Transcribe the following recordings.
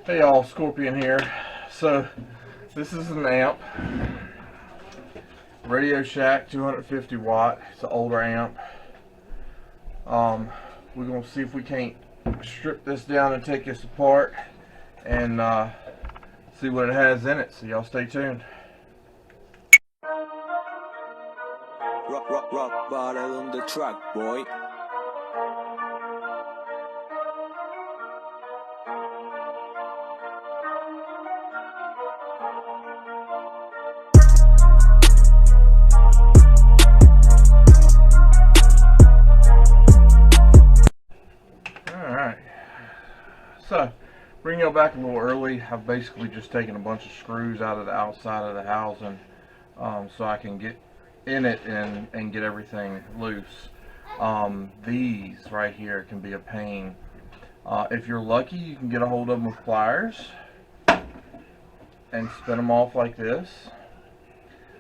Hey y'all, Scorpion here. So this is an amp, Radio Shack 250 watt. It's an older amp. We're gonna see if we can't strip this down and take this apart and see what it has in it. So y'all stay tuned. Rock bottle on the track, boy. Alright. So, bring y'all back a little early. I've basically just taken a bunch of screws out of the outside of the housing so I can get in it and get everything loose. These right here can be a pain. If you're lucky, you can get a hold of them with pliers and spin them off like this.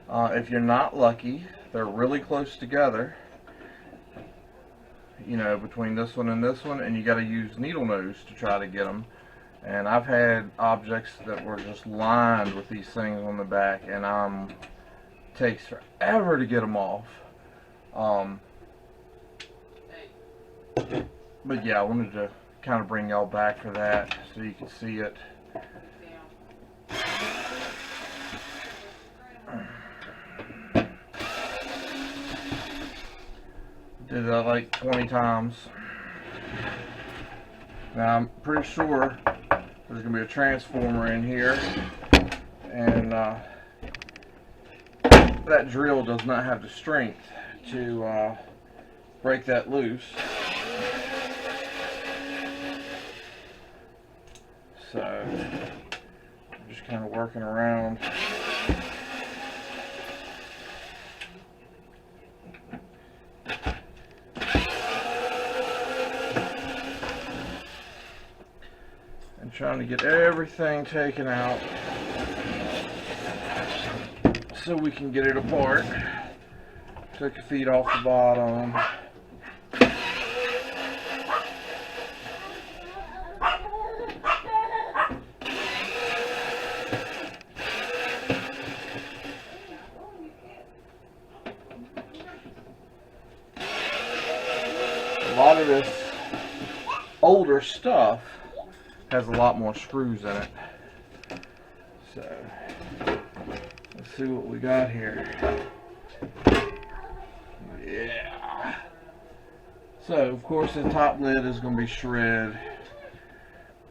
If you're not lucky, they're really close together, you know, between this one, and you got to use needle nose to try to get them. And I've had objects that were just lined with these things on the back, and takes forever to get them off. But yeah, I wanted to kind of bring y'all back for that so you can see it. Did that like 20 times. Now I'm pretty sure there's gonna be a transformer in here, and that drill does not have the strength to break that loose. So I'm just kind of working around. And trying to get everything taken out so we can get it apart. Took the feet off the bottom. A lot of this older stuff has a lot more screws in it. So let's see what we got here. Yeah. So of course the top lid is going to be shred.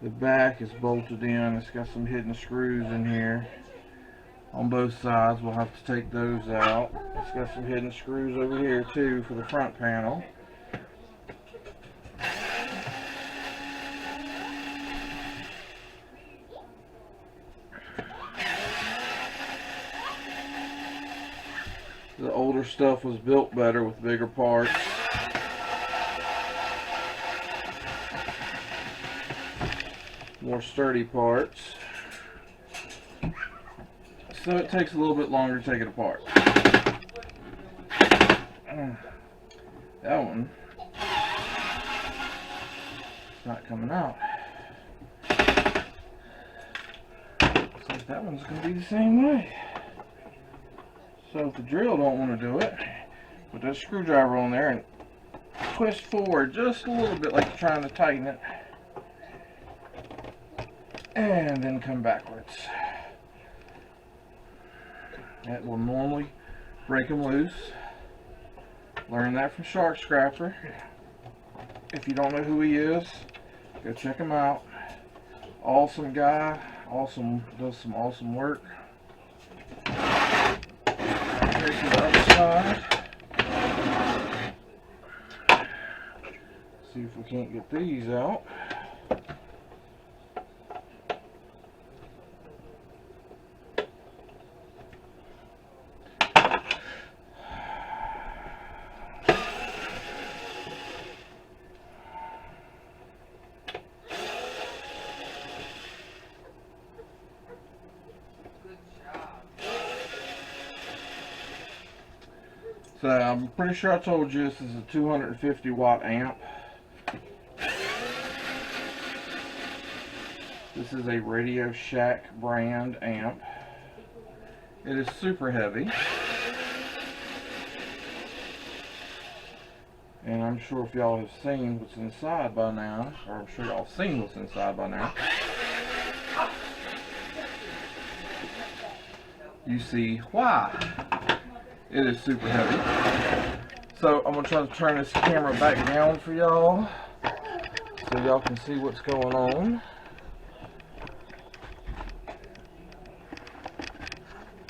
The back is bolted in. It's got some hidden screws in here on both sides. We'll have to take those out. It's got some hidden screws over here too for the front panel. The older stuff was built better with bigger parts. More sturdy parts. So it takes a little bit longer to take it apart. That one is not coming out. Looks like that one's going to be the same way. So if the drill don't want to do it, put that screwdriver on there and twist forward just a little bit like you're trying to tighten it. And then come backwards. That will normally break them loose. Learn that from Shark Scrapper. If you don't know who he is, go check him out. Awesome guy. Does some awesome work. Take to the other side. See if we can't get these out. So I'm pretty sure I told you this is a 250 watt amp. This is a Radio Shack brand amp. It is super heavy. And I'm sure if y'all have seen what's inside by now, or I'm sure y'all have seen what's inside by now, you see why it is super heavy. So I'm going to try to turn this camera back down for y'all so y'all can see what's going on.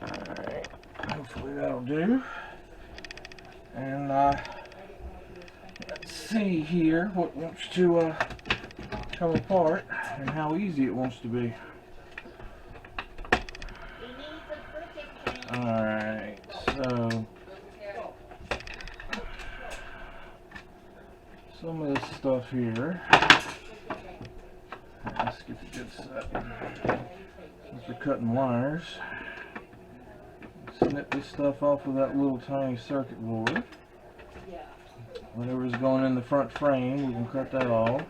Alright, hopefully that'll do. And let's see here what wants to come apart and how easy it wants to be. Alright, so some of this stuff here, let's get the good set. Since we're cutting wires, snip this stuff off of that little tiny circuit board. Whatever's going in the front frame, we can cut that off.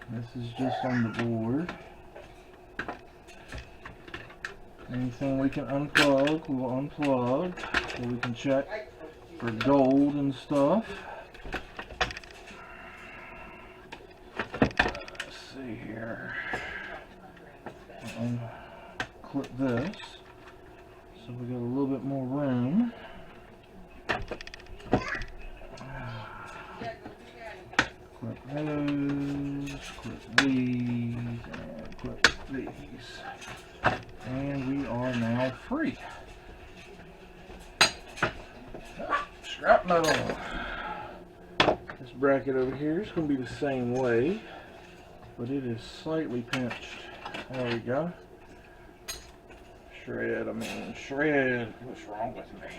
This is just on the board. Anything we can unplug, we'll unplug so we can check for gold and stuff. Let's see here. Clip this so we got a little bit more room. Clip those, clip these, and clip these. And we are now free. Scrap metal. This bracket over here is going to be the same way, but it is slightly pinched. There we go. Shred. What's wrong with me?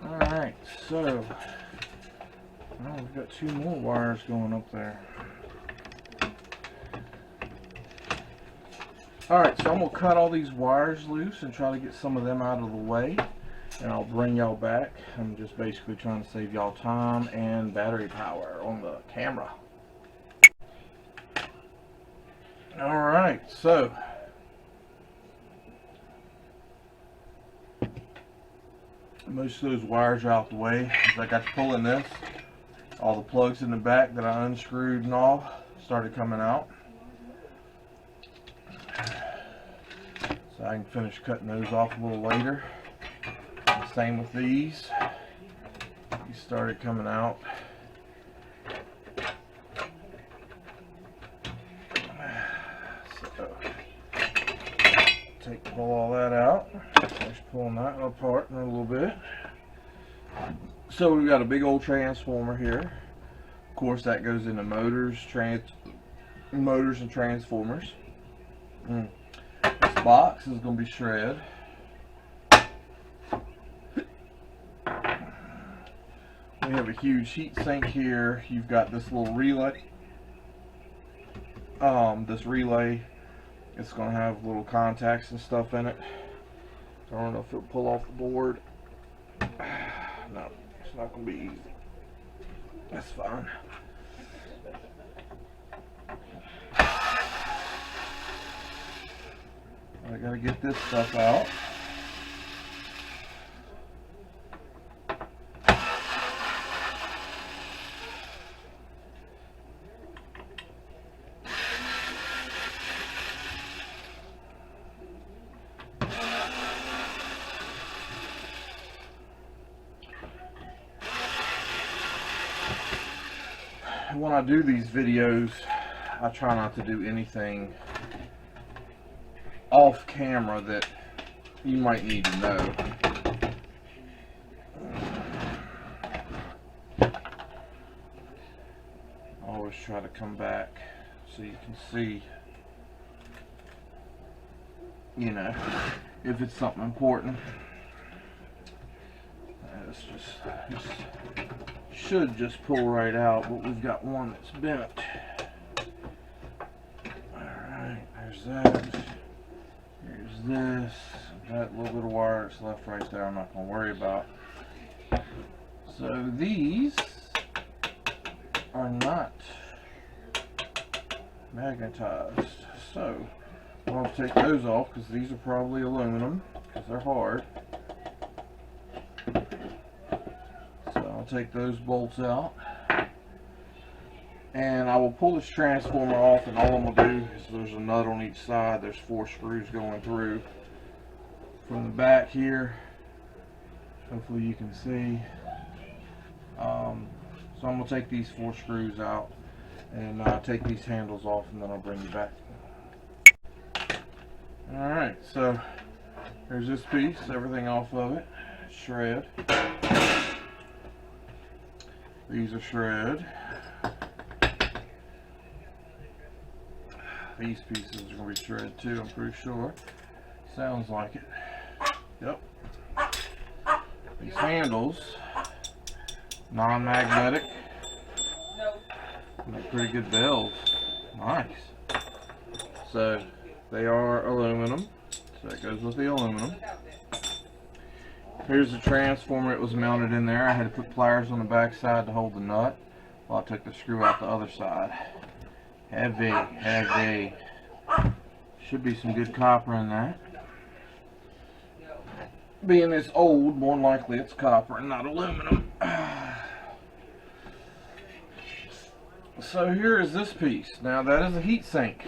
Alright, so now we've got 2 more wires going up there. Alright, so I'm going to cut all these wires loose and try to get some of them out of the way. And I'll bring y'all back. I'm just basically trying to save y'all time and battery power on the camera. Alright, so most of those wires are out the way. As I got to pulling this, all the plugs in the back that I unscrewed and all started coming out. So I can finish cutting those off a little later. Same with these. These started coming out. So pull all that out. Finish pulling that apart in a little bit. So we've got a big old transformer here. Of course, that goes into motors and transformers. This box is going to be shred. We have a huge heat sink here. You've got this little relay. This relay, it's going to have little contacts and stuff in it. I don't know if it'll pull off the board. No, it's not going to be easy. That's fine. I got to get this stuff out. When I do these videos, I try not to do anything off camera that you might need to know. I always try to come back so you can see, you know, if it's something important. It's just should just pull right out, but we've got one that's bent. Alright, there's that. Here's this. That little bit of wire that's left right there I'm not going to worry about. So these are not magnetized. So I'll have to take those off because these are probably aluminum because they're hard. So I'll take those bolts out. And I will pull this transformer off, and all I'm going to do is there's a nut on each side. There's 4 screws going through from the back here. Hopefully you can see. So I'm going to take these 4 screws out and take these handles off, and then I'll bring you back. Alright, so here's this piece, everything off of it. Shred. These are shred. These pieces are going to be shredded too, I'm pretty sure. Sounds like it. Yep. These handles, non-magnetic. They're pretty good bells. Nice. So they are aluminum. So that goes with the aluminum. Here's the transformer. It was mounted in there. I had to put pliers on the back side to hold the nut while I took the screw out the other side. Heavy, heavy. Should be some good copper in that. Being this old, more than likely it's copper and not aluminum. So here is this piece. Now that is a heat sink.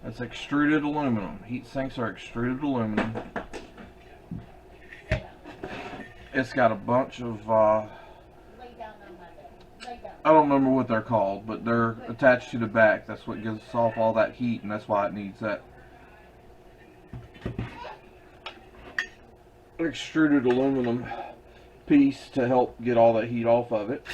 That's extruded aluminum. Heat sinks are extruded aluminum. It's got a bunch of I don't remember what they're called, but they're attached to the back. That's what gives off all that heat, and that's why it needs that extruded aluminum piece to help get all that heat off of it.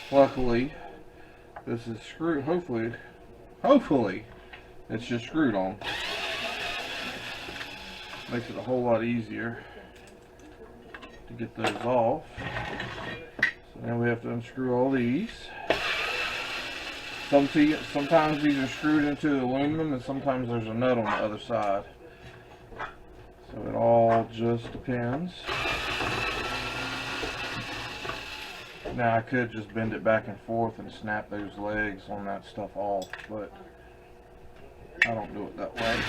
Luckily, this is screwed. Hopefully, it's just screwed on. Makes it a whole lot easier to get those off. So now we have to unscrew all these. Sometimes these are screwed into the aluminum, and sometimes there's a nut on the other side. So it all just depends. Now I could just bend it back and forth and snap those legs on that stuff off, but I don't do it that way.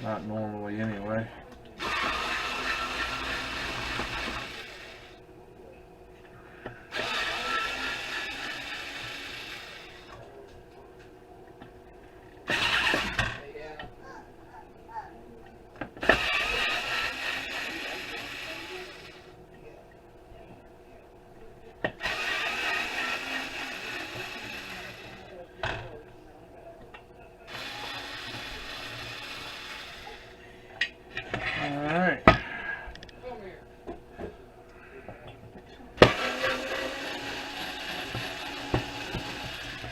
Not normally anyway. Alright.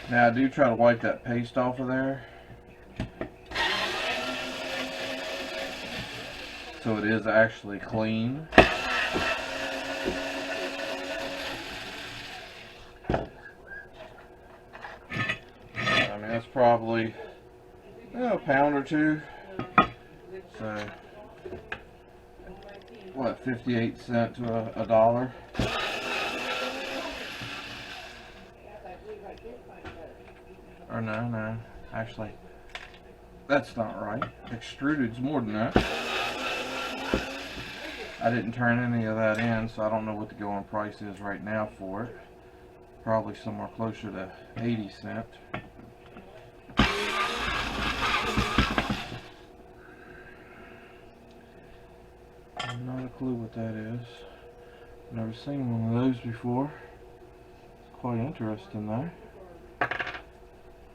Now I do try to wipe that paste off of there, so it is actually clean. I mean, that's probably a pound or two. So what, 58 cents to a dollar? Or no, actually, that's not right. Extruded's more than that. I didn't turn any of that in, so I don't know what the going price is right now for it. Probably somewhere closer to 80 cents. Not a clue what that is. Never seen one of those before. It's quite interesting though.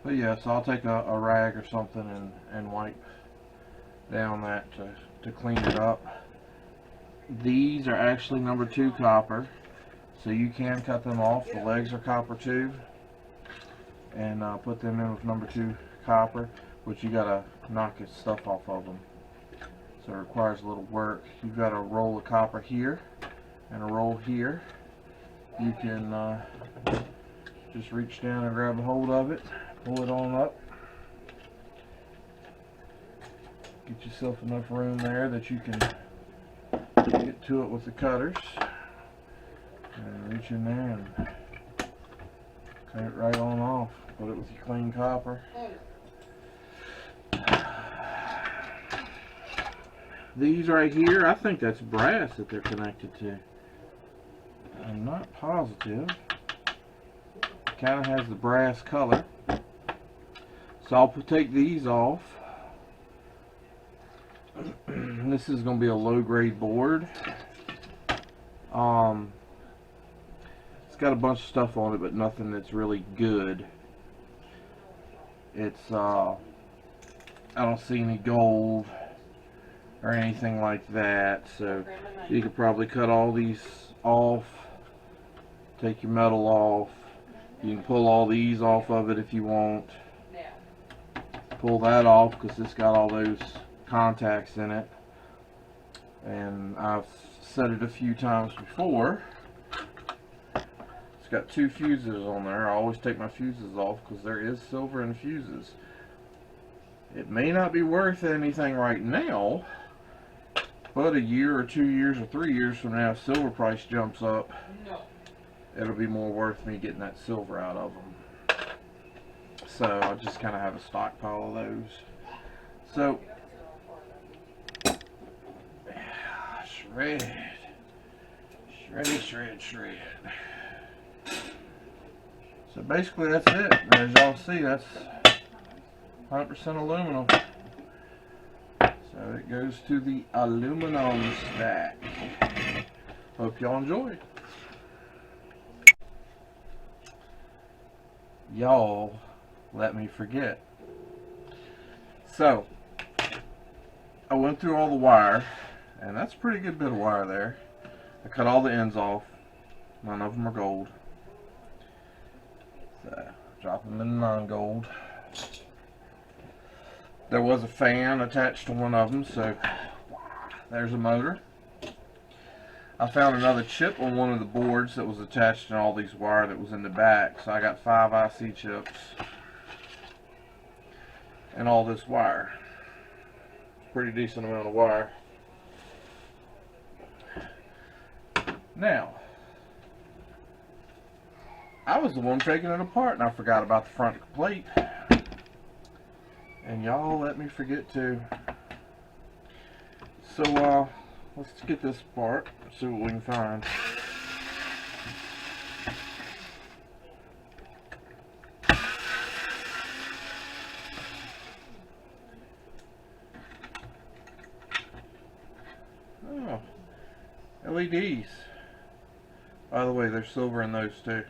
But yeah, so I'll take a rag or something and wipe down that to clean it up. These are actually number 2 copper, so you can cut them off. The legs are copper too. and put them in with number 2 copper, which you gotta knock its stuff off of them. So it requires a little work. You've got a roll of copper here and a roll here. You can just reach down and grab a hold of it, pull it on up. Get yourself enough room there that you can get to it with the cutters. And reach in there and cut it right on off. Put it with your clean copper. These right here, I think that's brass that they're connected to. I'm not positive. It kind of has the brass color. So I'll take these off. This is going to be a low grade board. It's got a bunch of stuff on it, but nothing that's really good. It's I don't see any gold or anything like that, so you could probably cut all these off, take your metal off. You can pull all these off of it if you want. Pull that off because it's got all those contacts in it, and I've said it a few times before. It's got 2 fuses on there. I always take my fuses off because there is silver in fuses. It may not be worth anything right now, but a year or 2 years or 3 years from now, if silver price jumps up, it'll be more worth me getting that silver out of them. So I just kind of have a stockpile of those. So shred, shred. So basically that's it. As y'all see, that's 100% aluminum. So it goes to the aluminum stack. Hope y'all enjoy. Y'all let me forget. So I went through all the wire, and that's a pretty good bit of wire there. I cut all the ends off. None of them are gold. So drop them in non-gold. There was a fan attached to one of them, so there's a motor. I found another chip on one of the boards that was attached to all these wire that was in the back, so I got 5 IC chips and all this wire. Pretty decent amount of wire. Now, I was the one taking it apart and I forgot about the front plate. And y'all let me forget too. So let's get this apart, see what we can find. Oh, LEDs. By the way, there's silver in those too.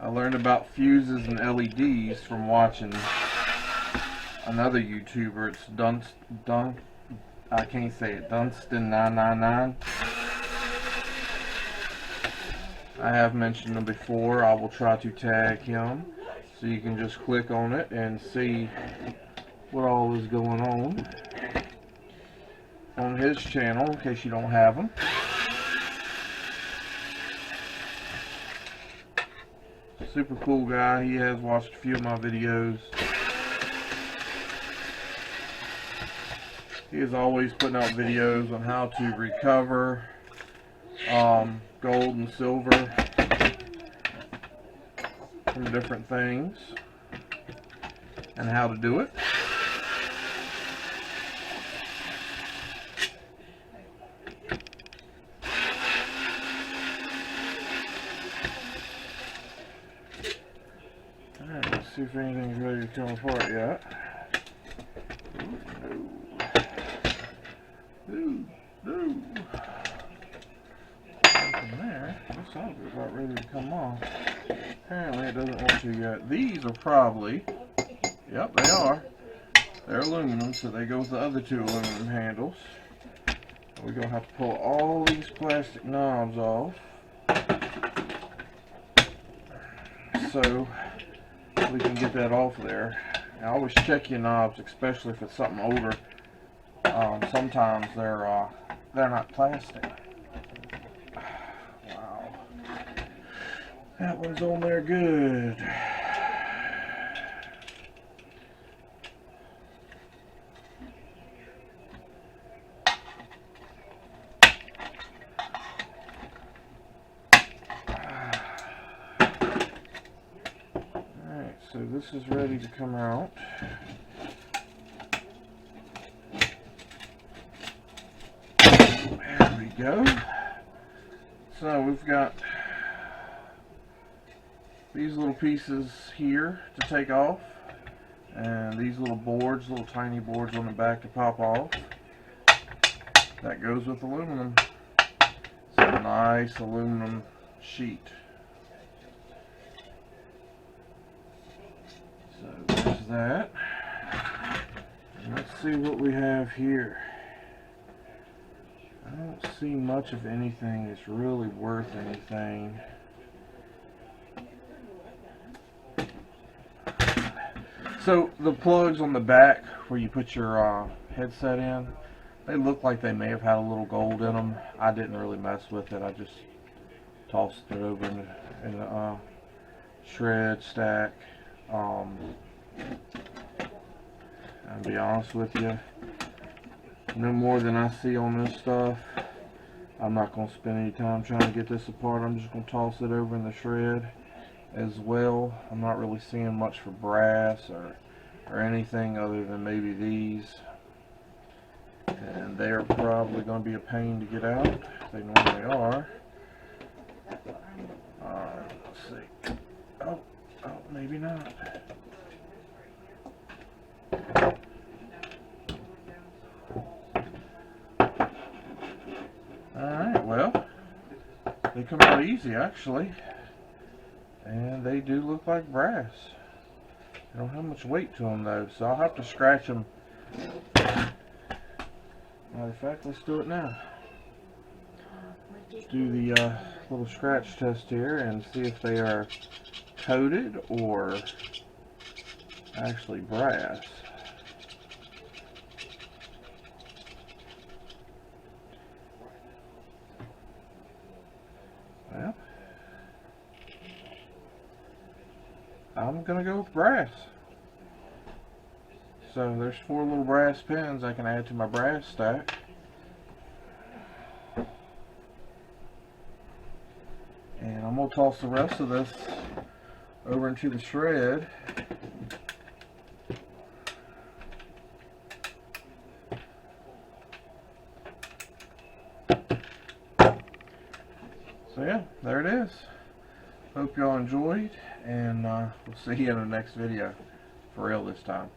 I learned about fuses and LEDs from watching another YouTuber. It's I can't say it. Dunstan999. I have mentioned him before. I will try to tag him so you can just click on it and see what all is going on his channel in case you don't have him. Super cool guy. He has watched a few of my videos. He is always putting out videos on how to recover gold and silver from different things and how to do it. Alright, let's see if anything's ready to come apart yet. No. From there, this ought to be about ready to come off. Apparently it doesn't want to yet. These are probably, yep, they are. They're aluminum, so they go with the other two aluminum handles. We're going to have to pull all these plastic knobs off. So we can get that off there. And always check your knobs, especially if it's something older. Sometimes they're not plastic. Wow, that one's on there good. Alright, so this is ready to come out. There we go. So we've got these little pieces here to take off, and these little boards, little tiny boards on the back to pop off. That goes with aluminum. It's a nice aluminum sheet. So there's that. And let's see what we have here. I don't see much of anything that's really worth anything. So the plugs on the back where you put your headset in, they look like they may have had a little gold in them. I didn't really mess with it. I just tossed it over in the shred stack. I'll be honest with you, no more than I see on this stuff. I'm not going to spend any time trying to get this apart. I'm just going to toss it over in the shred as well. I'm not really seeing much for brass or anything other than maybe these. And they are probably going to be a pain to get out. They normally are. Let's see. Oh, maybe not. Alright, well, they come out easy actually, and they do look like brass. They don't have much weight to them though, so I'll have to scratch them. Matter of fact, let's do it now. Let's do the little scratch test here and see if they are coated or actually brass. Well, I'm gonna go with brass. So there's 4 little brass pins I can add to my brass stack. And I'm gonna toss the rest of this over into the shred. So yeah, there it is. Hope y'all enjoyed, and we'll see you in the next video. For real this time.